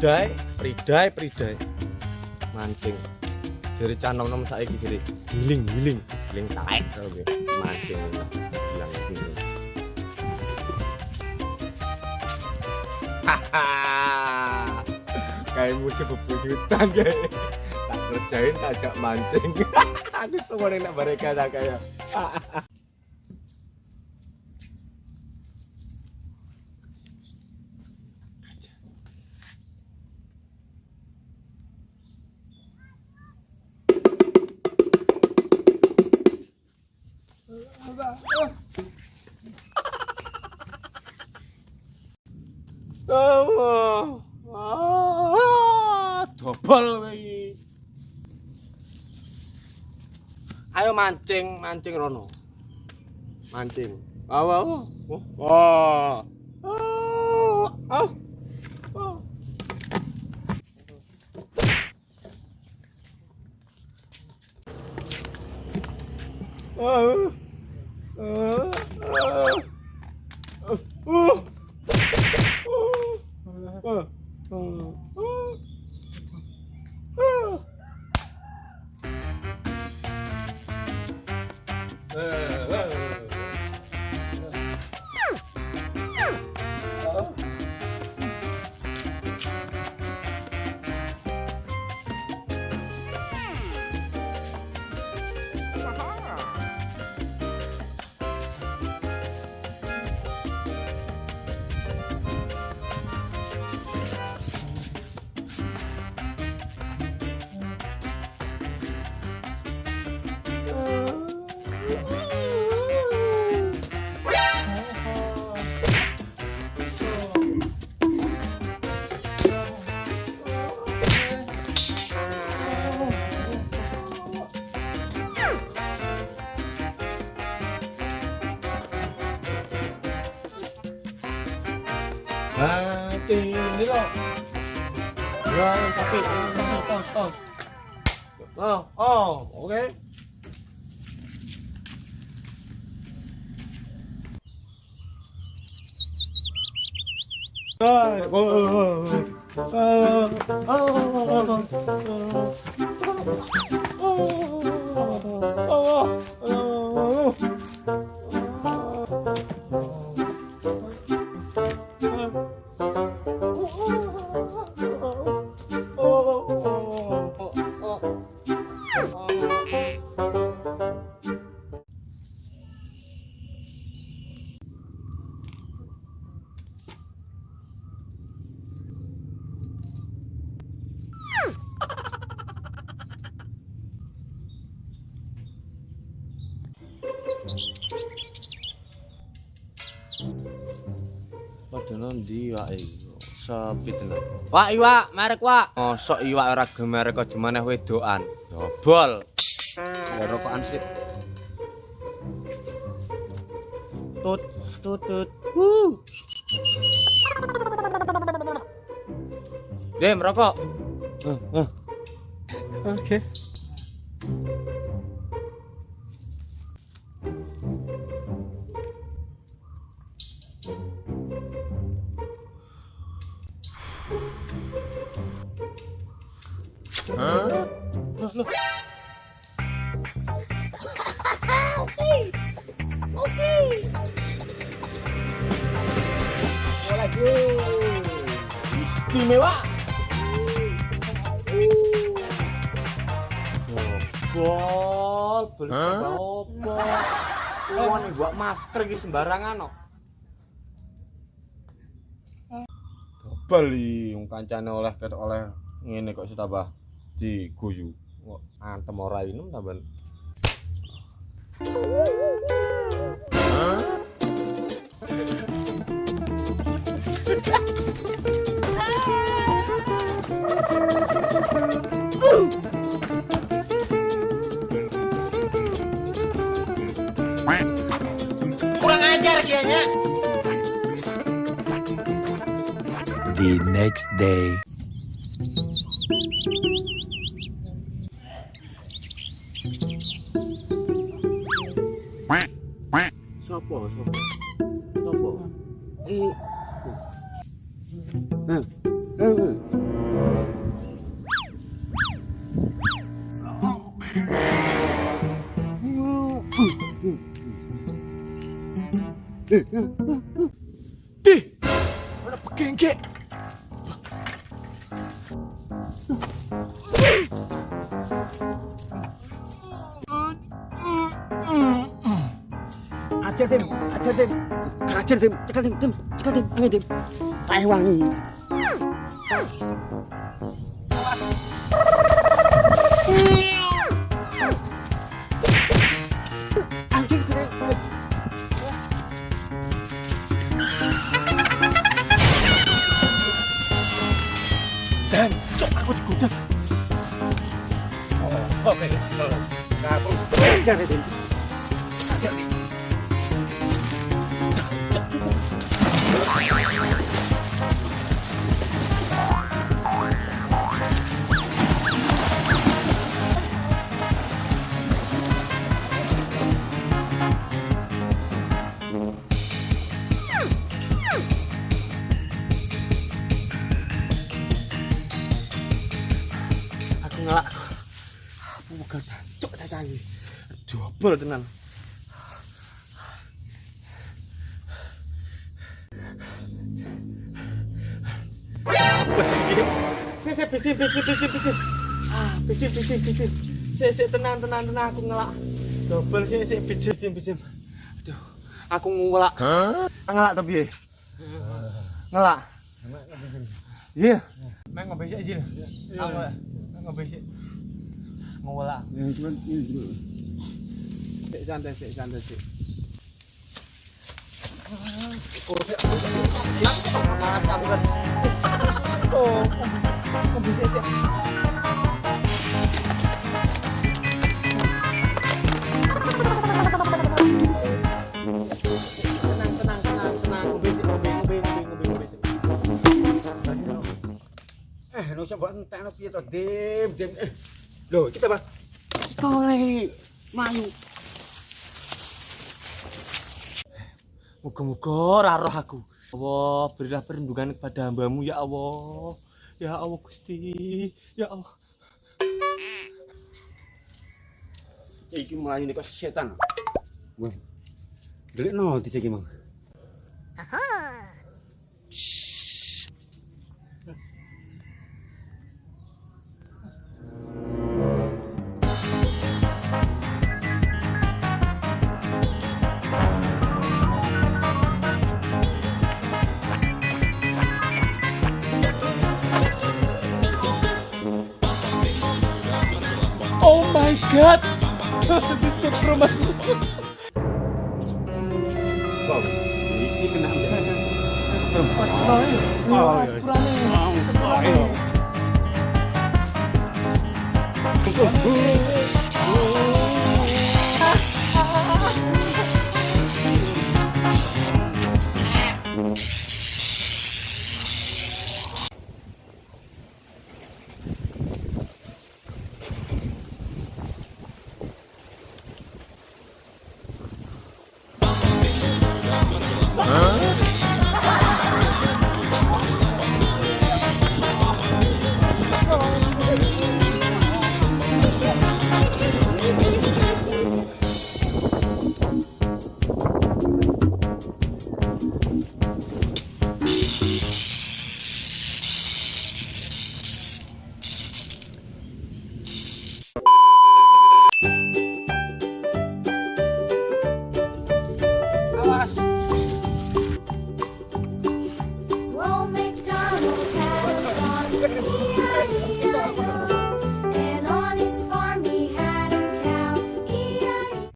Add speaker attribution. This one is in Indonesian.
Speaker 1: Pridai mancing. Jere cah nom-nom saiki jere giling taek kowe mancing bilang giling. Kayak musuh bebuyutan kayak tak kerjain tak ajak mancing. Aku semua nak mereka tak kayak. Dobol iki. Ayo mancing rono. Mancing. Wah. Ini loh. Ya, tapi tos. Oke. Padahal ndi wae sepi tenan. Wak iwak, merek wak. Mosok iwak ora gemerek aja maneh wedokan. Dobol. Ya rokokan sip. Tut. Dem rokok. Oke. Loh. Oke. Lagi. Istimewa. Bol, beli opo? Wong mbok masker iki sembarangan kok. Dobel iki wong kancane oleh ngene kok tambah diguyu. Kok antem ora inem tambah.
Speaker 2: Kurang ajar sianya.
Speaker 3: The next day.
Speaker 1: Sopo? Dih, mana pegengke?
Speaker 4: Ajar tim, cekat tim, angin tim, tai wangi. Anjing keren. Dan, cok aku digoda. Oke, kamu ajar tim. Ajar tim.
Speaker 1: Aku ngelak. Aku bukan cok cacangi. Double tenan. Apa sih ini? Saya bisi. Ah, bisi. Saya tenang aku ngelak. Double saya bisi. Aduh, aku ngelak. Ngelak tapi ya. Ngelak. Zil. Main ngobesik Zil. Aku ngobesik. Ngelak. Sik santai sik. Kok bisa sih? Tenang. Ngobesik.
Speaker 4: No coba entekno piye to, Dim. Loh, kita Bang. Tole mayu.
Speaker 1: Muga-muga ora roh aku. Allah, berilah perlindungan kepada hamba-Mu ya Allah. Ya Allah Gusti. Ya Allah.
Speaker 4: Iki mlayu nek setan. Wah. Delikno dicek Mang.
Speaker 1: Oh my god. Disuk rumahku.
Speaker 4: Bang, iki kena ambil.
Speaker 1: Oh,